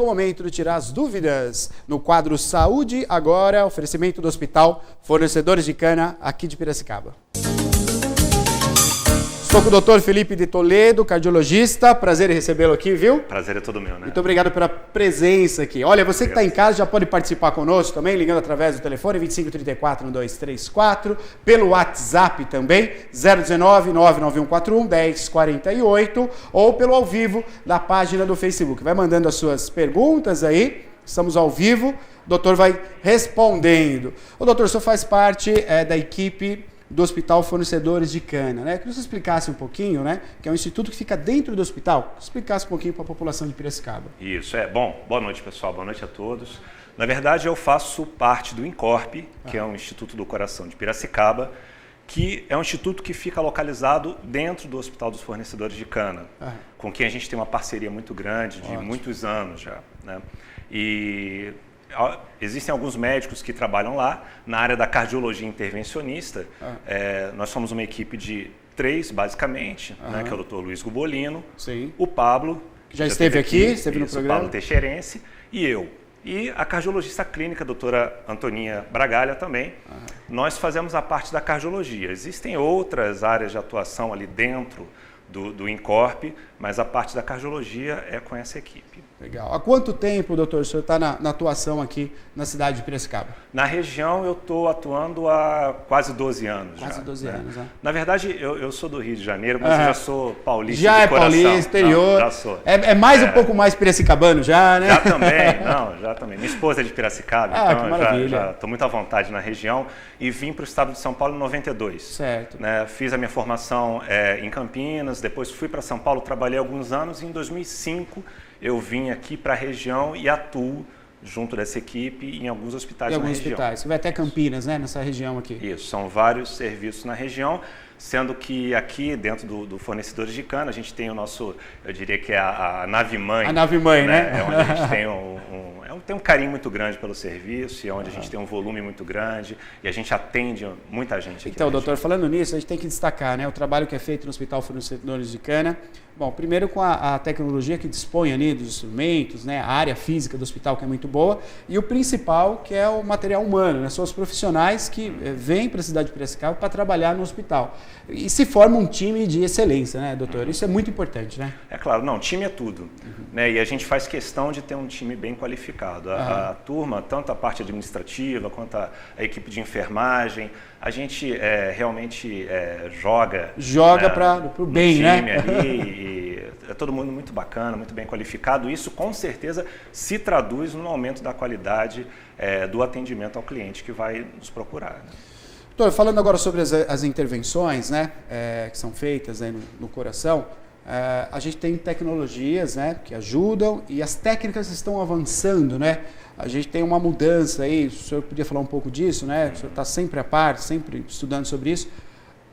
chegou o momento de tirar as dúvidas no quadro Saúde Agora, oferecimento do Hospital Fornecedores de Cana, aqui de Piracicaba. Estou com o Dr. Felipe de Toledo, cardiologista. Prazer em recebê-lo aqui, viu? Prazer é todo meu, né? Muito obrigado pela presença aqui. Olha, você que está em casa já pode participar conosco também, ligando através do telefone 2534-1234, pelo WhatsApp também, 019-99141-1048, ou pelo ao vivo da página do Facebook. Vai mandando as suas perguntas aí, estamos ao vivo, o doutor vai respondendo. O doutor, o senhor faz parte da equipe do Hospital Fornecedores de Cana, né? Eu queria que você explicasse um pouquinho, né? Que é um instituto que fica dentro do hospital. Explicasse um pouquinho para a população de Piracicaba. Isso, bom. Boa noite, pessoal. Boa noite a todos. Na verdade, eu faço parte do INCORP, que é um Instituto do Coração de Piracicaba, que é um instituto que fica localizado dentro do Hospital dos Fornecedores de Cana, com quem a gente tem uma parceria muito grande, de muitos anos já, né? E existem alguns médicos que trabalham lá na área da cardiologia intervencionista. Nós somos uma equipe de 3, basicamente, né, que é o Dr. Luiz Gubolino, o Pablo, que já esteve aqui, esteve no programa, o Pablo Teixeirense, e eu. E a cardiologista clínica, a doutora Antoninha Bragalha também. Nós fazemos a parte da cardiologia. Existem outras áreas de atuação ali dentro do INCORP, mas a parte da cardiologia é com essa equipe. Legal. Há quanto tempo, doutor, o senhor está na atuação aqui na cidade de Piracicaba? Na região eu estou atuando há quase 12 anos. Quase 12 anos, né? Na verdade, eu sou do Rio de Janeiro, mas eu já sou paulista já de coração. Já é paulista, interior. Já sou. Um pouco mais piracicabano já, né? Já também. Minha esposa é de Piracicaba, então já estou muito à vontade na região. E vim para o estado de São Paulo em 92. Certo. Né? Fiz a minha formação em Campinas, depois fui para São Paulo, trabalhei alguns anos e em 2005 eu vim aqui para a região e atuo junto dessa equipe em alguns hospitais na região. Você vai até Campinas, né? Nessa região aqui. Isso, são vários serviços na região, sendo que aqui dentro do Fornecedores de Cana a gente tem o nosso, eu diria que é a nave-mãe. A nave-mãe, né? É onde a gente tem um carinho muito grande pelo serviço, e onde a gente tem um volume muito grande e a gente atende muita gente aqui. Então, doutor, falando nisso, a gente tem que destacar, né, o trabalho que é feito no Hospital Fornecedores de Cana. Bom, primeiro com a tecnologia que dispõe ali dos instrumentos, né, a área física do hospital que é muito boa, e o principal que é o material humano, né, são os profissionais que vêm para a cidade de Piracicaba para trabalhar no hospital. E se forma um time de excelência, né, doutor? Isso é muito importante, né? É claro, time é tudo, né, e a gente faz questão de ter um time bem qualificado. A turma, tanto a parte administrativa quanto a equipe de enfermagem, a gente realmente joga para o bem, time, né? Ali, e é todo mundo muito bacana, muito bem qualificado. Isso com certeza se traduz no aumento da qualidade do atendimento ao cliente que vai nos procurar, né? Doutor, falando agora sobre as intervenções, né, que são feitas aí no coração, a gente tem tecnologias, né, que ajudam e as técnicas estão avançando, né? A gente tem uma mudança aí, o senhor podia falar um pouco disso, né? O senhor está sempre à parte, sempre estudando sobre isso.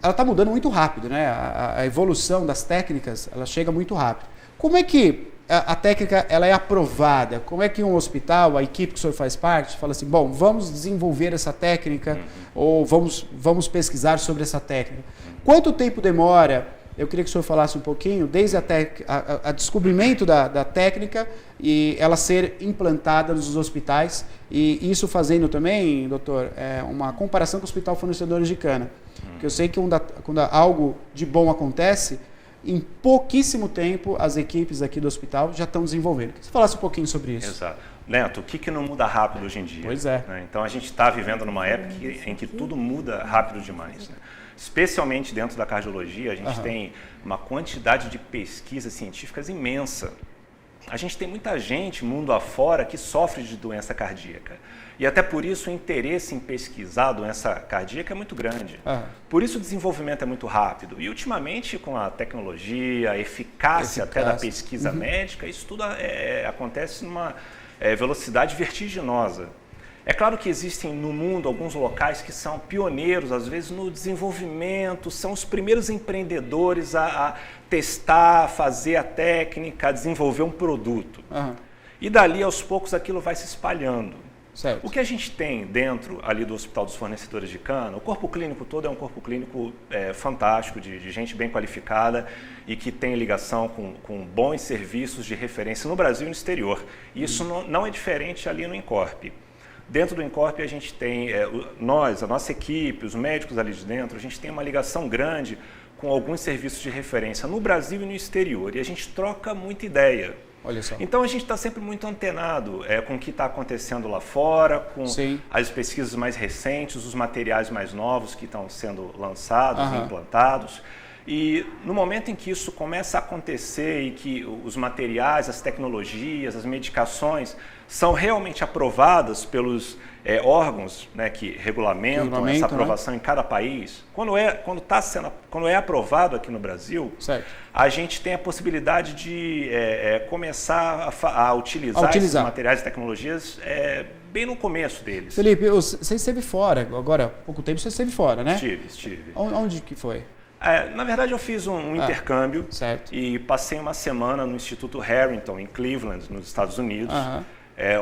Ela está mudando muito rápido, né? A evolução das técnicas, ela chega muito rápido. Como é que a técnica ela é aprovada? Como é que um hospital, a equipe que o senhor faz parte, fala assim, bom, vamos desenvolver essa técnica ou vamos pesquisar sobre essa técnica? Quanto tempo demora? Eu queria que o senhor falasse um pouquinho, desde a descobrimento da técnica e ela ser implantada nos hospitais, e isso fazendo também, doutor, uma comparação com o Hospital Fornecedores de Cana. Porque eu sei que quando algo de bom acontece, em pouquíssimo tempo as equipes aqui do hospital já estão desenvolvendo. Queria que você falasse um pouquinho sobre isso. Exato. Neto, o que não muda rápido hoje em dia? Pois é. Né? Então a gente está vivendo numa época em que tudo muda rápido demais, né? Especialmente dentro da cardiologia, a gente tem uma quantidade de pesquisas científicas imensa. A gente tem muita gente, mundo afora, que sofre de doença cardíaca. E até por isso o interesse em pesquisar a doença cardíaca é muito grande. Por isso o desenvolvimento é muito rápido. E ultimamente, com a tecnologia, a eficácia até da pesquisa médica, isso tudo acontece numa velocidade vertiginosa. É claro que existem no mundo alguns locais que são pioneiros, às vezes, no desenvolvimento, são os primeiros empreendedores a testar, fazer a técnica, a desenvolver um produto. E dali, aos poucos, aquilo vai se espalhando. Certo. O que a gente tem dentro ali do Hospital dos Fornecedores de Cana, o corpo clínico todo é um corpo clínico fantástico, de gente bem qualificada e que tem ligação com bons serviços de referência no Brasil e no exterior. E isso não é diferente ali no INCORP. Dentro do INCORP a gente tem, a nossa equipe, os médicos ali de dentro, a gente tem uma ligação grande com alguns serviços de referência no Brasil e no exterior. E a gente troca muita ideia. Olha só. Então a gente está sempre muito antenado com o que está acontecendo lá fora, com as pesquisas mais recentes, os materiais mais novos que estão sendo lançados e implantados. E no momento em que isso começa a acontecer e que os materiais, as tecnologias, as medicações são realmente aprovadas pelos órgãos, né, que regulamentam essa aprovação, né, em cada país, quando é aprovado aqui no Brasil, certo, a gente tem a possibilidade de começar a utilizar esses materiais e tecnologias bem no começo deles. Felipe, você esteve fora, agora há pouco tempo você esteve fora, né? Estive. Onde que foi? Na verdade, eu fiz um intercâmbio, certo, e passei uma semana no Instituto Harrington, em Cleveland, nos Estados Unidos,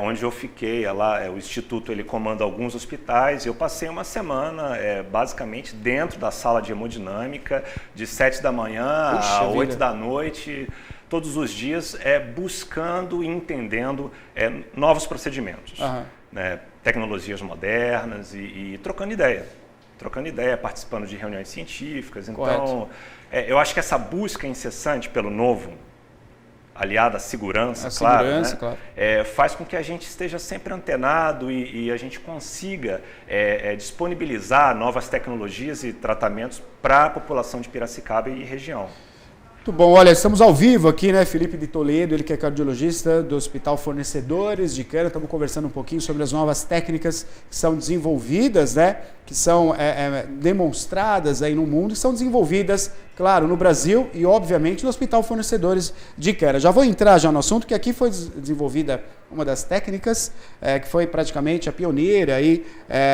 onde eu fiquei. Lá, o Instituto ele comanda alguns hospitais, e eu passei uma semana basicamente dentro da sala de hemodinâmica, de 7 da manhã a 8 da noite, todos os dias, buscando e entendendo novos procedimentos, né, tecnologias modernas e trocando ideia, participando de reuniões científicas. Então, eu acho que essa busca incessante pelo novo, aliada à segurança, claro, faz com que a gente esteja sempre antenado e a gente consiga disponibilizar novas tecnologias e tratamentos para a população de Piracicaba e região. Muito bom, olha, estamos ao vivo aqui, né, Felipe de Toledo, ele que é cardiologista do Hospital Fornecedores de Cana, estamos conversando um pouquinho sobre as novas técnicas que são desenvolvidas, né, que são demonstradas aí no mundo e são desenvolvidas, claro, no Brasil e, obviamente, no Hospital Fornecedores de Cana. Já vou entrar já no assunto, que aqui foi desenvolvida uma das técnicas que foi praticamente a pioneira aí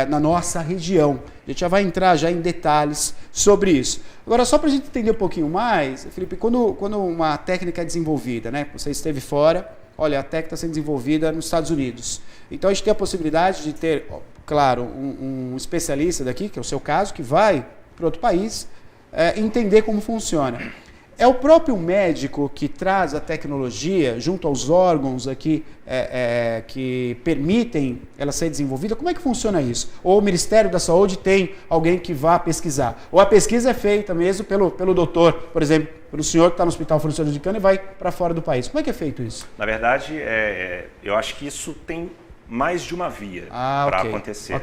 na nossa região. A gente já vai entrar já em detalhes sobre isso. Agora, só para a gente entender um pouquinho mais, Felipe, quando uma técnica é desenvolvida, né, você esteve fora, olha, a técnica está sendo desenvolvida nos Estados Unidos. Então, a gente tem a possibilidade de ter, claro, um especialista daqui, que é o seu caso, que vai para outro país, entender como funciona. É o próprio médico que traz a tecnologia junto aos órgãos aqui que permitem ela ser desenvolvida? Como é que funciona isso? Ou o Ministério da Saúde tem alguém que vá pesquisar? Ou a pesquisa é feita mesmo pelo doutor, por exemplo, pelo senhor que está no Hospital Fornecedores de Cana e vai para fora do país? Como é que é feito isso? Na verdade, eu acho que isso tem mais de uma via para acontecer.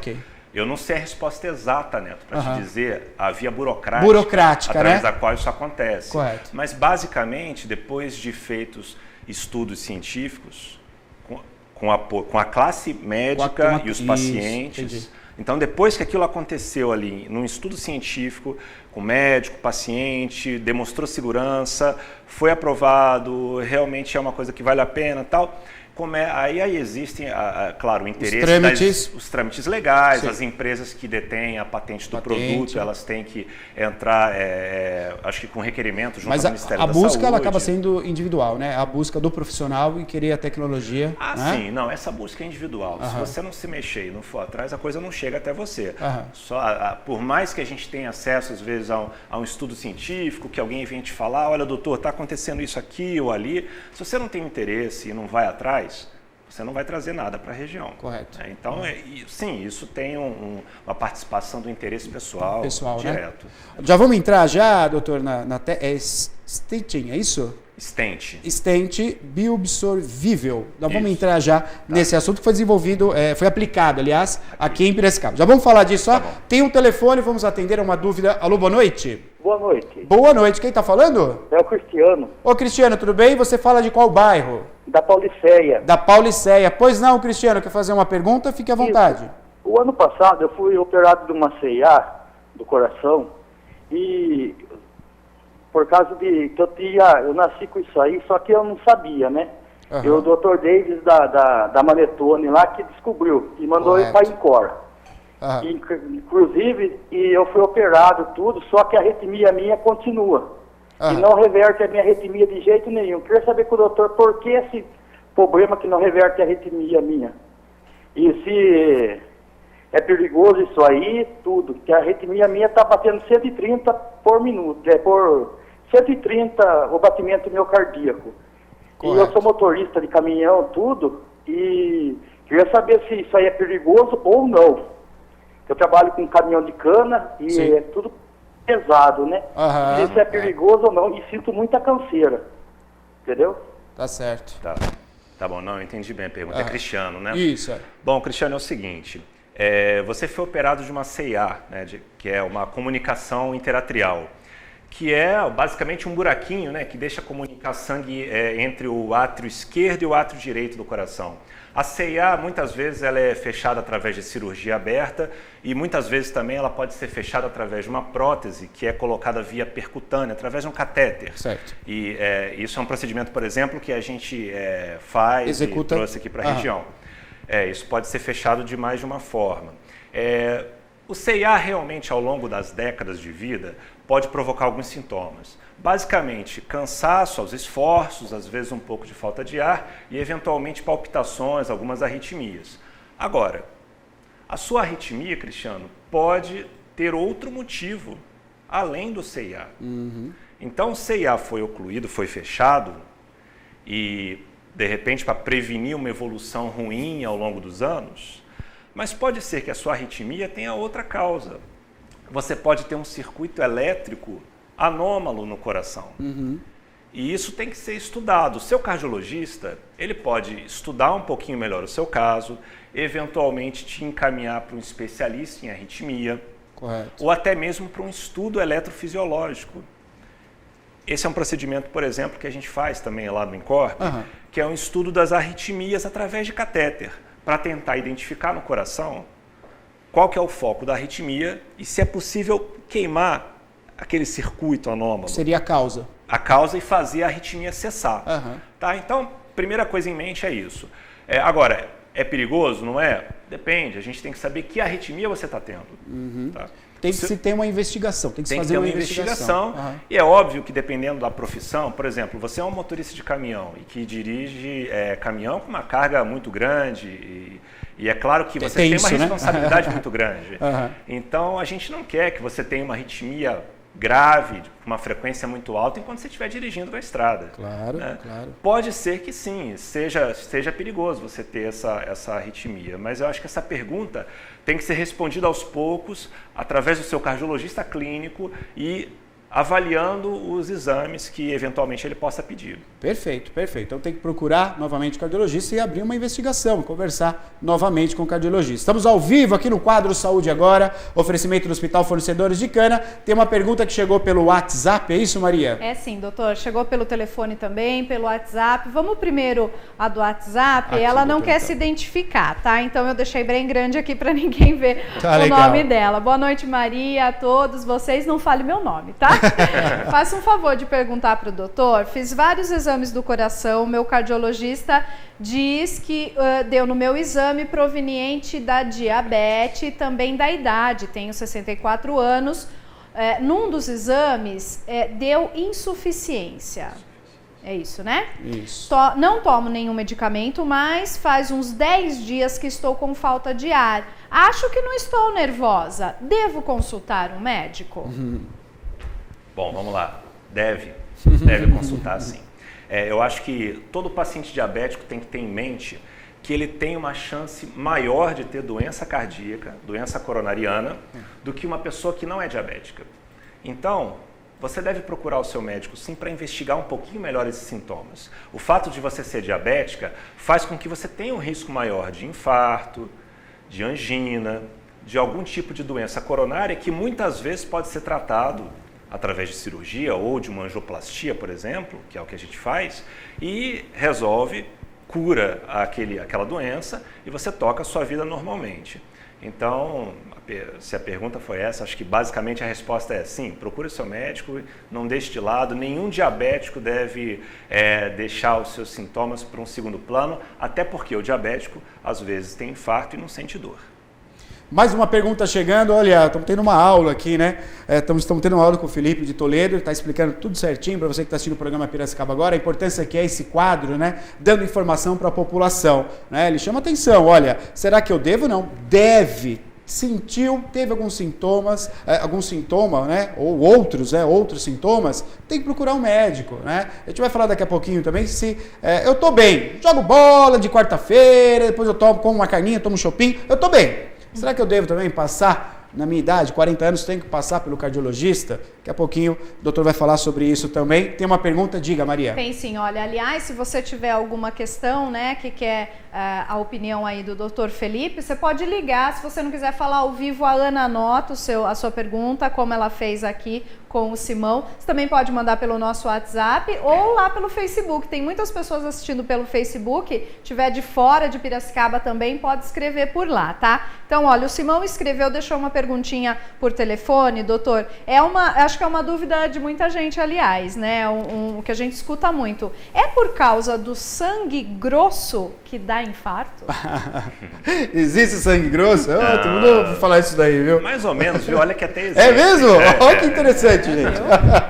Eu não sei a resposta exata, Neto, para te dizer a via burocrática através da qual isso acontece. Correto. Mas, basicamente, depois de feitos estudos científicos com a classe médica e os pacientes, então, depois que aquilo aconteceu ali, num estudo científico, com médico, paciente, demonstrou segurança, foi aprovado, realmente é uma coisa que vale a pena e tal... Aí existem, claro, o interesse os trâmites legais, as empresas que detêm a patente do produto, elas têm que entrar, acho que com requerimento junto ao Ministério da Saúde. Mas a busca ela acaba sendo individual, né? A busca do profissional e querer a tecnologia. Né? Sim, não, essa busca é individual. Se você não se mexer e não for atrás, a coisa não chega até você. Por mais que a gente tenha acesso, às vezes, a um estudo científico, que alguém venha te falar, olha, doutor, está acontecendo isso aqui ou ali, se você não tem interesse e não vai atrás, você não vai trazer nada para a região. Correto. Então, sim, isso tem uma participação do interesse pessoal direto. Né? Já vamos entrar já, doutor, stenting, é isso? Stent bioabsorvível. Nós vamos entrar já nesse assunto que foi desenvolvido, foi aplicado, aliás, aqui em Piracicaba. Já vamos falar disso, ó. Tem um telefone, vamos atender a uma dúvida. Alô, boa noite. Boa noite. Boa noite. Quem está falando? É o Cristiano. Ô, Cristiano, tudo bem? Você fala de qual bairro? Da Pauliceia. Da Pauliceia. Pois não, Cristiano, quer fazer uma pergunta? Fique à vontade. Isso. O ano passado eu fui operado de uma CIA do coração e por causa de que eu nasci com isso aí, só que eu não sabia, né? E o Dr. Davis da Manetone lá que descobriu e mandou eu para Incor. Inclusive, eu fui operado tudo, só que a arritmia minha continua. E não reverte a minha arritmia de jeito nenhum. Queria saber com o doutor por que esse problema que não reverte a arritmia minha. E se é perigoso isso aí, tudo, que a arritmia minha está batendo 130 por minuto, por 130 o batimento miocardíaco. Correto. E eu sou motorista de caminhão, tudo, e queria saber se isso aí é perigoso ou não. Eu trabalho com caminhão de cana e Sim. é tudo pesado, né? Se isso é perigoso ou não, e sinto muita canseira, entendeu? Tá certo. Tá bom, não, eu entendi bem a pergunta. É Cristiano, né? Isso. Bom, Cristiano, é o seguinte, você foi operado de uma CIA, né, que é uma comunicação interatrial, que é basicamente um buraquinho, né, que deixa comunicar sangue entre o átrio esquerdo e o átrio direito do coração. A CIA, muitas vezes, ela é fechada através de cirurgia aberta e muitas vezes também ela pode ser fechada através de uma prótese que é colocada via percutânea, através de um catéter. Certo. E isso é um procedimento, por exemplo, que a gente faz Executa. E trouxe aqui para a região. Isso pode ser fechado de mais de uma forma. O CIA realmente, ao longo das décadas de vida, pode provocar alguns sintomas. Basicamente, cansaço aos esforços, às vezes um pouco de falta de ar e, eventualmente, palpitações, algumas arritmias. Agora, a sua arritmia, Cristiano, pode ter outro motivo, além do CIA. Então, o CIA foi ocluído, foi fechado e, de repente, para prevenir uma evolução ruim ao longo dos anos, mas pode ser que a sua arritmia tenha outra causa. Você pode ter um circuito elétrico anômalo no coração. E isso tem que ser estudado. O seu cardiologista, ele pode estudar um pouquinho melhor o seu caso, eventualmente te encaminhar para um especialista em arritmia, Correto. Ou até mesmo para um estudo eletrofisiológico. Esse é um procedimento, por exemplo, que a gente faz também lá no INCORP, que é um estudo das arritmias através de catéter, para tentar identificar no coração qual que é o foco da arritmia e se é possível queimar aquele circuito anômalo. Seria a causa. A causa e fazer a arritmia cessar. Tá? Então, primeira coisa em mente é isso. Agora, é perigoso? Não é? Depende. A gente tem que saber que arritmia você está tendo. Tá? Tem que se ter uma investigação. Tem que se fazer uma investigação. E é óbvio que dependendo da profissão, por exemplo, você é um motorista de caminhão e que dirige caminhão com uma carga muito grande e é claro que você tem uma responsabilidade muito grande. Então, a gente não quer que você tenha uma arritmia grave, com uma frequência muito alta, enquanto você estiver dirigindo na estrada. Claro, claro. Pode ser que sim, seja perigoso você ter essa arritmia, mas eu acho que essa pergunta tem que ser respondida aos poucos, através do seu cardiologista clínico e avaliando os exames que eventualmente ele possa pedir. Perfeito, perfeito. Então tem que procurar novamente o cardiologista e abrir uma investigação, conversar novamente com o cardiologista. Estamos ao vivo aqui no quadro Saúde Agora, oferecimento do Hospital Fornecedores de Cana. Tem uma pergunta que chegou pelo WhatsApp, é isso, Maria? É sim, doutor. Chegou pelo telefone também, pelo WhatsApp. Vamos primeiro a do WhatsApp. Ela não quer se identificar, tá? Então eu deixei bem grande aqui para ninguém ver o nome dela. Boa noite, Maria, a todos vocês. Não fale meu nome, tá? Faça um favor de perguntar para o doutor. Fiz vários exames do coração. Meu cardiologista diz que deu no meu exame proveniente da diabetes e também da idade. Tenho 64 anos. Num dos exames, deu insuficiência. É isso, né? Isso. Não tomo nenhum medicamento, mas faz uns 10 dias que estou com falta de ar. Acho que não estou nervosa. Devo consultar um médico? Bom, vamos lá. Deve consultar, sim. Eu acho que todo paciente diabético tem que ter em mente que ele tem uma chance maior de ter doença cardíaca, doença coronariana, do que uma pessoa que não é diabética. Então, você deve procurar o seu médico, sim, para investigar um pouquinho melhor esses sintomas. O fato de você ser diabética faz com que você tenha um risco maior de infarto, de angina, de algum tipo de doença coronária que muitas vezes pode ser tratado através de cirurgia ou de uma angioplastia, por exemplo, que é o que a gente faz, e resolve, cura aquela doença e você toca a sua vida normalmente. Então, se a pergunta foi essa, acho que basicamente a resposta é sim, procure o seu médico, não deixe de lado, nenhum diabético deve deixar os seus sintomas para um segundo plano, até porque o diabético às vezes tem infarto e não sente dor. Mais uma pergunta chegando, olha, estamos tendo uma aula aqui, né? Estamos tendo uma aula com o Felipe de Toledo, ele está explicando tudo certinho para você que está assistindo o programa Piracicaba agora, a importância que é esse quadro, né? Dando informação para a população, né? Ele chama atenção, olha, será que eu devo? Não, deve. Sentiu, teve alguns sintomas, algum sintoma, né? Ou outros sintomas, tem que procurar um médico, né? A gente vai falar daqui a pouquinho também se eu tô bem, jogo bola de quarta-feira, depois eu como uma carninha, tomo um chopinho, eu tô bem. Será que eu devo também passar, na minha idade, 40 anos, tenho que passar pelo cardiologista? Daqui a pouquinho o doutor vai falar sobre isso também. Tem uma pergunta? Diga, Maria. Tem sim, olha, aliás, se você tiver alguma questão, né, que quer a opinião aí do doutor Felipe, você pode ligar, se você não quiser falar ao vivo, a Ana anota a sua pergunta, como ela fez aqui com o Simão. Você também pode mandar pelo nosso WhatsApp ou lá pelo Facebook. Tem muitas pessoas assistindo pelo Facebook. Tiver de fora de Piracicaba também, pode escrever por lá, tá? Então, olha, o Simão escreveu, deixou uma perguntinha por telefone, doutor. Acho que é uma dúvida de muita gente, aliás, né? O que a gente escuta muito. É por causa do sangue grosso que dá infarto? Existe sangue grosso? Todo mundo vai falar isso daí, viu? Mais ou menos, viu? Olha que até existe. É mesmo? Olha que interessante. Gente.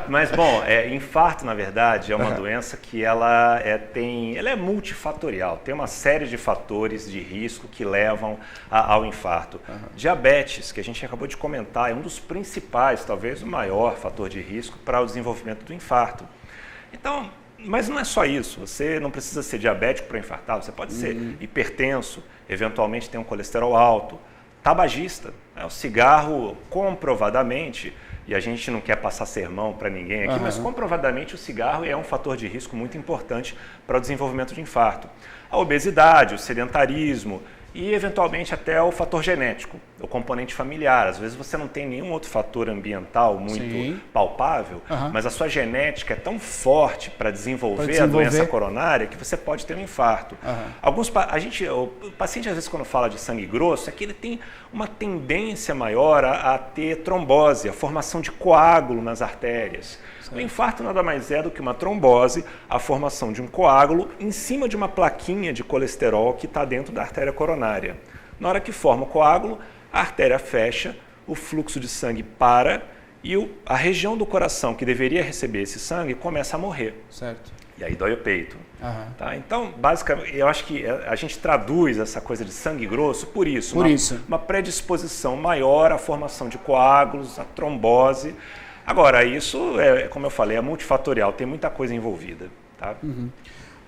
Mas, bom, infarto, na verdade, é uma doença que ela é multifatorial. Tem uma série de fatores de risco que levam ao infarto. Diabetes, que a gente acabou de comentar, é um dos principais, talvez o maior fator de risco para o desenvolvimento do infarto. Então, mas não é só isso. Você não precisa ser diabético para infartar. Você pode ser hipertenso, eventualmente ter um colesterol alto, tabagista. O cigarro, comprovadamente, e a gente não quer passar sermão para ninguém aqui, mas comprovadamente o cigarro é um fator de risco muito importante para o desenvolvimento de infarto. A obesidade, o sedentarismo e, eventualmente, até o fator genético, o componente familiar. Às vezes você não tem nenhum outro fator ambiental muito palpável, mas a sua genética é tão forte para desenvolver a doença coronária que você pode ter um infarto. O paciente, às vezes, quando fala de sangue grosso, é que ele tem uma tendência maior a ter trombose, a formação de coágulo nas artérias. O infarto nada mais é do que uma trombose, a formação de um coágulo em cima de uma plaquinha de colesterol que está dentro da artéria coronária. Na hora que forma o coágulo, a artéria fecha, o fluxo de sangue para e a região do coração que deveria receber esse sangue começa a morrer. Certo. E aí dói o peito. Tá? Então, basicamente, eu acho que a gente traduz essa coisa de sangue grosso por isso. Uma predisposição maior à formação de coágulos, à trombose. Agora, isso, como eu falei, é multifatorial, tem muita coisa envolvida. Tá?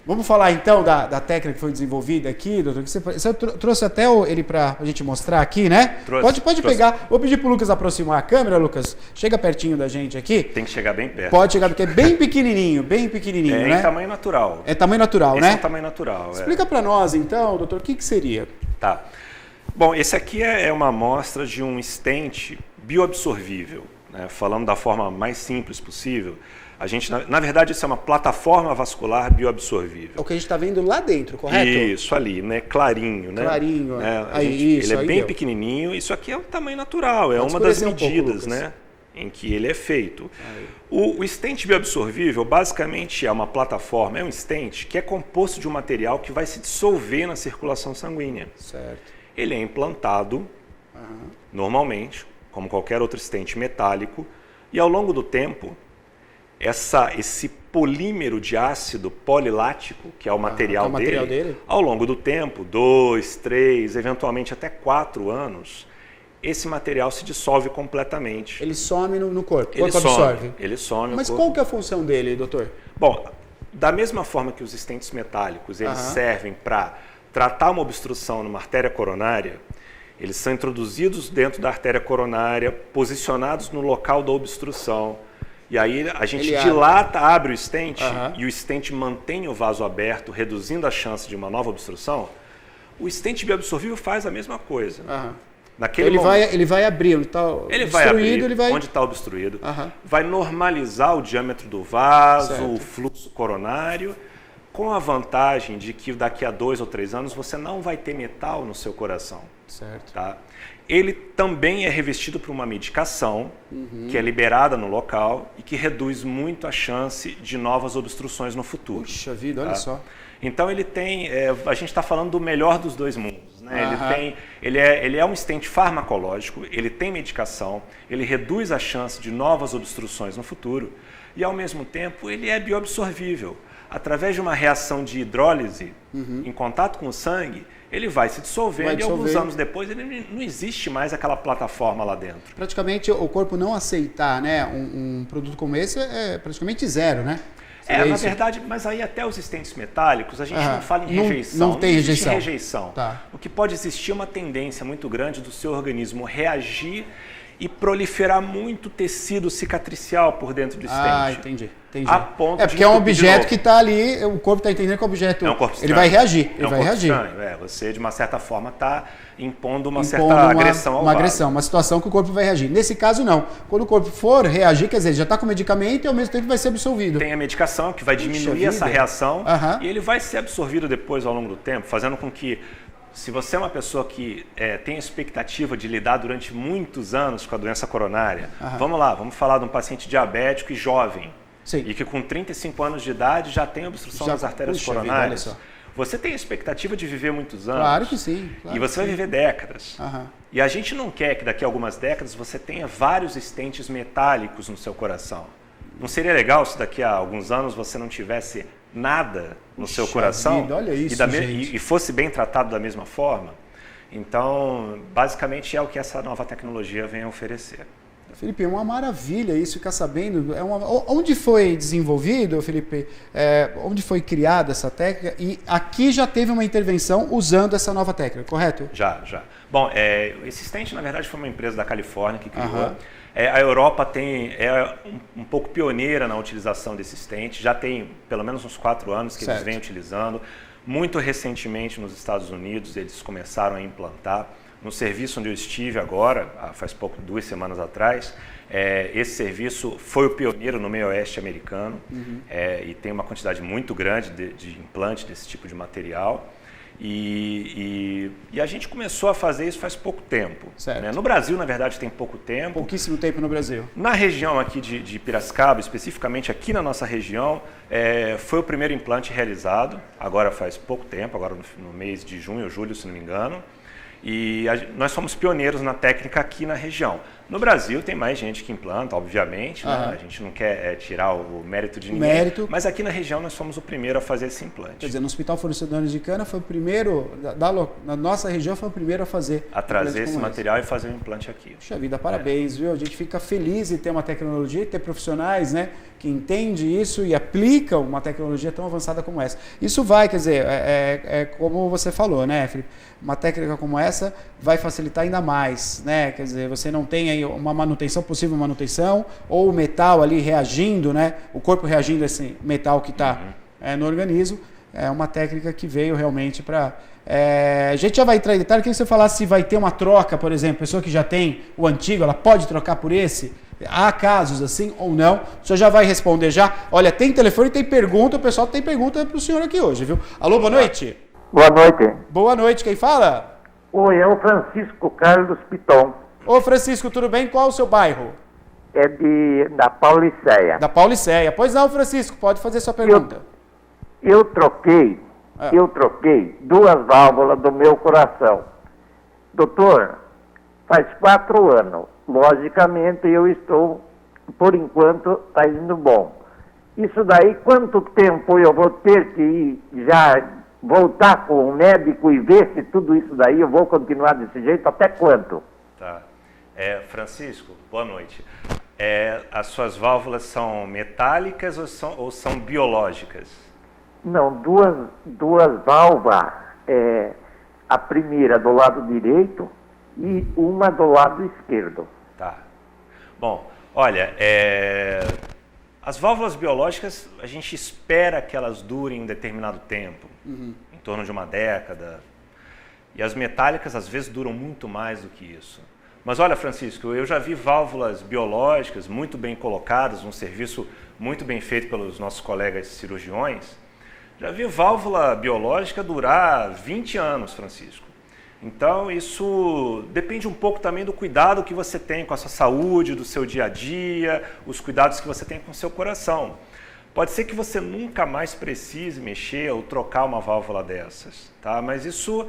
Vamos falar então da técnica que foi desenvolvida aqui, doutor. Você trouxe até ele para a gente mostrar aqui, né? Pode pegar. Vou pedir para o Lucas aproximar a câmera, Lucas. Chega pertinho da gente aqui. Tem que chegar bem perto. Pode chegar, porque é bem pequenininho, né? Em tamanho natural. É tamanho natural, né? Esse é tamanho natural. Explica para nós então, doutor, o que seria? Tá. Bom, esse aqui é uma amostra de um stent bioabsorvível. Né? Falando da forma mais simples possível, a gente, na verdade, isso é uma plataforma vascular bioabsorvível. É o que a gente está vendo lá dentro, correto? Isso, ali, né? Clarinho, né? Clarinho, ele é bem pequenininho, isso aqui é o tamanho natural, é uma das medidas, né? Em que ele é feito. O stent bioabsorvível, basicamente, é uma plataforma, é um stent que é composto de um material que vai se dissolver na circulação sanguínea. Certo. Ele é implantado, normalmente, como qualquer outro stent metálico, e ao longo do tempo, esse polímero de ácido polilático, que é o material dele, ao longo do tempo, 2, 3, eventualmente até 4 anos, esse material se dissolve completamente. Ele some no corpo, Ele some. Mas qual que é a função dele, doutor? Bom, da mesma forma que os stents metálicos, eles servem para tratar uma obstrução numa artéria coronária, eles são introduzidos dentro da artéria coronária, posicionados no local da obstrução. E aí a gente abre o stent e o stent mantém o vaso aberto, reduzindo a chance de uma nova obstrução. O stent bioabsorvível faz a mesma coisa. Ele vai abrir onde está obstruído. Onde está obstruído. Vai normalizar o diâmetro do vaso, o fluxo coronário. com a vantagem de que daqui a 2 ou 3 anos você não vai ter metal no seu coração. Certo. Tá? Ele também é revestido por uma medicação que é liberada no local e que reduz muito a chance de novas obstruções no futuro. Puxa vida, olha só. Então ele tem, a gente está falando do melhor dos dois mundos. Né? Ele é um stent farmacológico, ele tem medicação, ele reduz a chance de novas obstruções no futuro e ao mesmo tempo ele é bioabsorvível. Através de uma reação de hidrólise em contato com o sangue, ele vai se dissolvendo e alguns anos depois ele não existe mais aquela plataforma lá dentro. Praticamente o corpo não aceitar, né, um produto como esse é praticamente zero, né? Na verdade, mas aí até os stents metálicos, a gente não fala em rejeição. Não tem rejeição. Rejeição. Tá. O que pode existir é uma tendência muito grande do seu organismo reagir e proliferar muito tecido cicatricial por dentro do stent. Entendi. A ponto porque é um objeto que está ali, o corpo está entendendo que o objeto... É um corpo estranho. Ele vai reagir. Estranho. Você, de uma certa forma, está impondo uma certa agressão ao vaso. Uma situação que o corpo vai reagir. Nesse caso, não. Quando o corpo for reagir, quer dizer, ele já está com medicamento e ao mesmo tempo vai ser absorvido. Tem a medicação que vai diminuir essa reação e ele vai ser absorvido depois ao longo do tempo, fazendo com que, se você é uma pessoa que tem a expectativa de lidar durante muitos anos com a doença coronária, vamos falar de um paciente diabético e jovem, e que com 35 anos de idade já tem obstrução das artérias coronárias. Você tem a expectativa de viver muitos anos. Claro que sim. E você vai viver décadas. E a gente não quer que daqui a algumas décadas você tenha vários stents metálicos no seu coração. Não seria legal se daqui a alguns anos você não tivesse nada no seu coração olha isso, e fosse bem tratado da mesma forma? Então, basicamente é o que essa nova tecnologia vem a oferecer. Felipe, é uma maravilha isso, ficar sabendo. Onde foi desenvolvido, Felipe? Onde foi criada essa técnica? E aqui já teve uma intervenção usando essa nova técnica, correto? Já. Bom, esse stent, na verdade, foi uma empresa da Califórnia que criou. A Europa é um pouco pioneira na utilização desse stent. Já tem pelo menos uns 4 anos que eles vêm utilizando. Muito recentemente, nos Estados Unidos, eles começaram a implantar. No serviço onde eu estive agora, faz 2 semanas atrás, esse serviço foi o pioneiro no meio oeste americano e tem uma quantidade muito grande de implante desse tipo de material. E a gente começou a fazer isso faz pouco tempo. Né? No Brasil, na verdade, tem pouco tempo. Pouquíssimo tempo no Brasil. Na região aqui de Piracicaba, especificamente aqui na nossa região, foi o primeiro implante realizado, agora faz pouco tempo, agora no mês de junho ou julho, se não me engano. E nós somos pioneiros na técnica aqui na região. No Brasil tem mais gente que implanta, obviamente, né? A gente não quer tirar o mérito de ninguém, mas aqui na região nós somos o primeiro a fazer esse implante. Quer dizer, no Hospital Fornecedores de Cana foi o primeiro, na nossa região foi o primeiro a fazer. A trazer esse material e fazer o implante aqui. Puxa vida, parabéns, viu? A gente fica feliz de ter uma tecnologia, ter profissionais, né, que entendem isso e aplicam uma tecnologia tão avançada como essa. Isso vai, quer dizer, como você falou, né, Felipe? Uma técnica como essa vai facilitar ainda mais, né? Quer dizer, você não tem aí uma possível manutenção, ou o metal ali reagindo, né? O corpo reagindo a esse metal que está no organismo. É uma técnica que veio realmente para... a gente já vai entrar em detalhe. Queria que você falasse se vai ter uma troca, por exemplo, pessoa que já tem o antigo, ela pode trocar por esse? Há casos assim ou não? O senhor já vai responder já? Olha, tem telefone, tem pergunta, o pessoal tem pergunta para o senhor aqui hoje, viu? Alô, boa noite. Boa noite. Boa noite, quem fala? Oi, é o Francisco Carlos Piton. Ô Francisco, tudo bem? Qual o seu bairro? É da Pauliceia. Da Pauliceia. Pois não, Francisco, pode fazer sua pergunta. Eu troquei 2 válvulas do meu coração. Doutor, faz 4 anos. Logicamente eu estou, por enquanto, está indo bom. Isso daí, quanto tempo eu vou ter que ir já... voltar com o médico e ver se tudo isso daí eu vou continuar desse jeito, até quanto? Tá. Francisco, boa noite. As suas válvulas são metálicas ou são biológicas? Não, duas válvulas. A primeira do lado direito e uma do lado esquerdo. Tá. Bom, olha, as válvulas biológicas, a gente espera que elas durem um determinado tempo, em torno de uma década. E as metálicas, às vezes, duram muito mais do que isso. Mas olha, Francisco, eu já vi válvulas biológicas muito bem colocadas, um serviço muito bem feito pelos nossos colegas cirurgiões, Já vi válvula biológica durar 20 anos, Francisco. Então, isso depende um pouco também do cuidado que você tem com a sua saúde, do seu dia a dia, os cuidados que você tem com o seu coração. Pode ser que você nunca mais precise mexer ou trocar uma válvula dessas, tá? Mas isso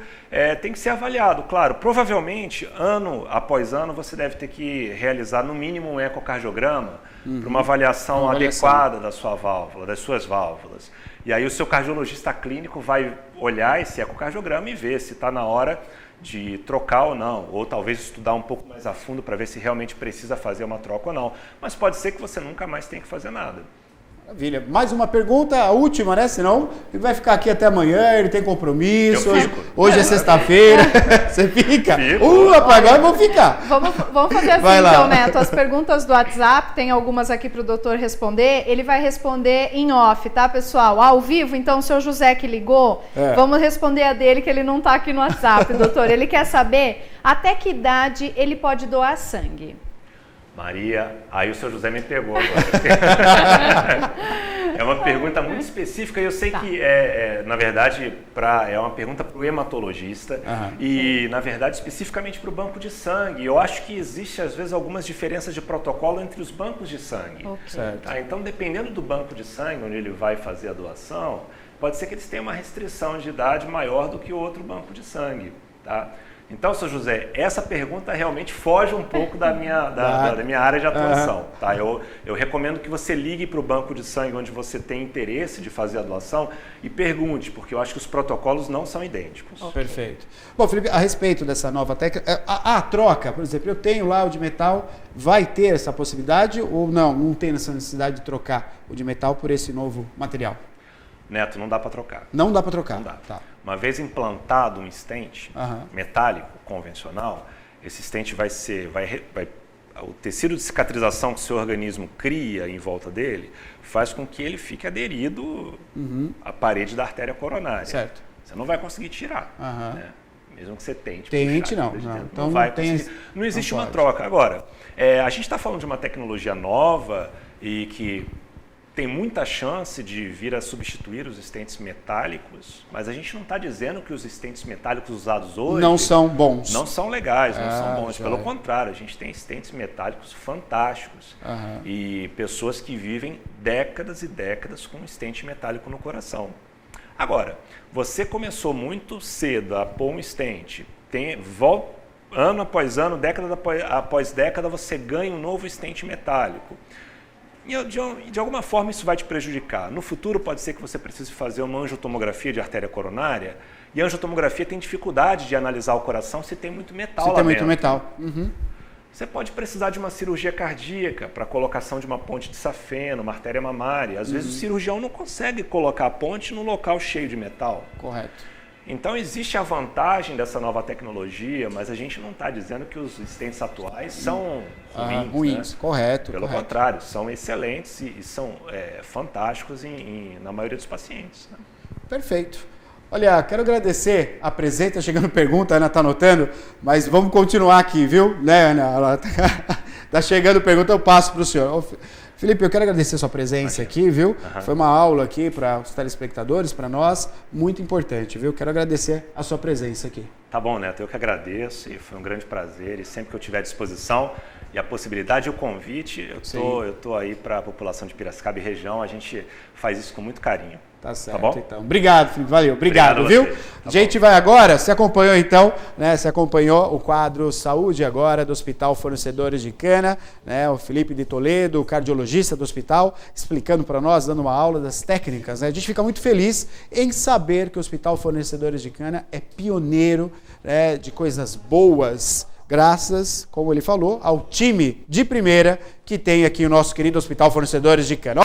tem que ser avaliado, claro. Provavelmente, ano após ano, você deve ter que realizar no mínimo um ecocardiograma para uma avaliação adequada da sua válvula, das suas válvulas. E aí o seu cardiologista clínico vai olhar esse ecocardiograma e ver se está na hora de trocar ou não, ou talvez estudar um pouco mais a fundo para ver se realmente precisa fazer uma troca ou não. Mas pode ser que você nunca mais tenha que fazer nada. Maravilha. Mais uma pergunta, a última, né? Senão ele vai ficar aqui até amanhã, ele tem compromisso. Hoje é sexta-feira. Você fica? Rapaz, agora eu vou ficar. Vamos fazer assim, então, Neto. As perguntas do WhatsApp, tem algumas aqui para o doutor responder. Ele vai responder em off, tá, pessoal? Ao vivo, então, o seu José que ligou, vamos responder a dele, que ele não está aqui no WhatsApp, doutor. Ele quer saber até que idade ele pode doar sangue. Maria, aí o seu José me pegou agora. É uma pergunta muito específica e eu sei que, na verdade, é uma pergunta para o hematologista e, na verdade, especificamente para o banco de sangue. Eu acho que existe, às vezes, algumas diferenças de protocolo entre os bancos de sangue. Tá? Então, dependendo do banco de sangue onde ele vai fazer a doação, pode ser que eles tenham uma restrição de idade maior do que o outro banco de sangue. Tá? Então, seu José, essa pergunta realmente foge um pouco da minha área de atuação. Tá? Eu recomendo que você ligue para o banco de sangue onde você tem interesse de fazer a doação e pergunte, porque eu acho que os protocolos não são idênticos. Perfeito. Bom, Felipe, a respeito dessa nova técnica, a troca, por exemplo, eu tenho lá o de metal, vai ter essa possibilidade ou não tem essa necessidade de trocar o de metal por esse novo material? Neto, não dá para trocar. Não dá para trocar? Não dá. Tá. Uma vez implantado um stent metálico, convencional, esse stent o tecido de cicatrização que o seu organismo cria em volta dele faz com que ele fique aderido à parede da artéria coronária. Certo. Você não vai conseguir tirar, né? Mesmo que você tente. Não. Então não existe uma troca. Agora, a gente está falando de uma tecnologia nova e que tem muita chance de vir a substituir os stents metálicos, mas a gente não está dizendo que os stents metálicos usados hoje não são bons. Não são legais, não são bons. Pelo contrário, a gente tem stents metálicos fantásticos e pessoas que vivem décadas e décadas com um stent metálico no coração. Agora, você começou muito cedo a pôr um stent, ano após ano, década após década, você ganha um novo stent metálico. E de alguma forma isso vai te prejudicar. No futuro pode ser que você precise fazer uma angiotomografia de artéria coronária e a angiotomografia tem dificuldade de analisar o coração se tem muito metal lá dentro. Se tem muito metal. Você pode precisar de uma cirurgia cardíaca para colocação de uma ponte de safena, uma artéria mamária. Às vezes o cirurgião não consegue colocar a ponte no local cheio de metal. Correto. Então existe a vantagem dessa nova tecnologia, mas a gente não está dizendo que os stents atuais são ruins. Né? Correto. Pelo contrário, são excelentes e são fantásticos na maioria dos pacientes. Né? Perfeito. Olha, quero agradecer a presença, chegando pergunta, a Ana está anotando, mas vamos continuar aqui, viu? Né, Ana? Está chegando pergunta, eu passo para o senhor. Felipe, eu quero agradecer a sua presença aqui, viu? Foi uma aula aqui para os telespectadores, para nós, muito importante, viu? Quero agradecer a sua presença aqui. Tá bom, Neto, eu que agradeço e foi um grande prazer e sempre que eu tiver à disposição e a possibilidade e o convite, eu tô aí para a população de Piracicaba e região, a gente faz isso com muito carinho. Tá certo, tá bom? Então. Obrigado, Felipe. Valeu. Obrigado, viu? Tá a gente vai agora, você acompanhou então, né? Você acompanhou o quadro Saúde Agora do Hospital Fornecedores de Cana, né? O Felipe de Toledo, o cardiologista do hospital, explicando para nós, dando uma aula das técnicas, né? A gente fica muito feliz em saber que o Hospital Fornecedores de Cana é pioneiro, né, de coisas boas, graças, como ele falou, ao time de primeira que tem aqui o nosso querido Hospital Fornecedores de Cana.